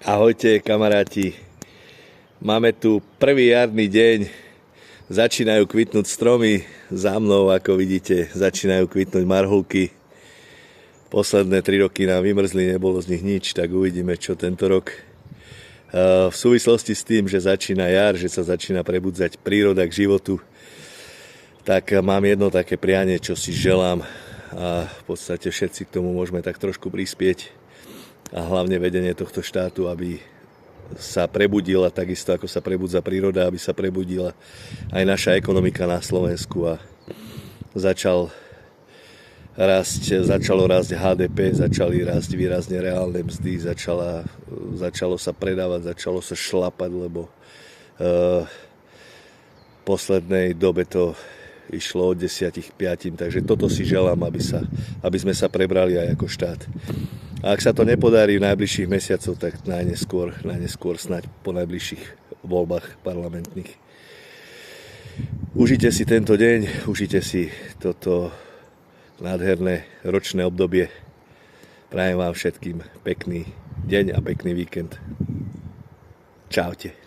Ahojte kamaráti, máme tu prvý jarný deň, začínajú kvitnúť stromy, za mnou ako vidíte začínajú kvitnúť marhulky. Posledné 3 roky nám vymrzli, nebolo z nich nič, tak uvidíme čo tento rok. V súvislosti s tým, že začína jar, že sa začína prebudzať príroda k životu, tak mám jedno také prianie, čo si želám a v podstate všetci k tomu môžeme tak trošku prispieť. A hlavne vedenie tohto štátu, aby sa prebudila takisto, ako sa prebudza príroda, aby sa prebudila aj naša ekonomika na Slovensku a začalo rásť HDP, začali rásť výrazne reálne mzdy, začalo sa predávať, začalo sa šlapať, lebo v poslednej dobe to išlo od 10 k 5, takže toto si želám, aby sme sa prebrali aj ako štát. A ak sa to nepodarí v najbližších mesiacoch, tak najneskôr snáď po najbližších voľbách parlamentných. Užite si tento deň, užite si toto nádherné ročné obdobie. Prajem vám všetkým pekný deň a pekný víkend. Čaute.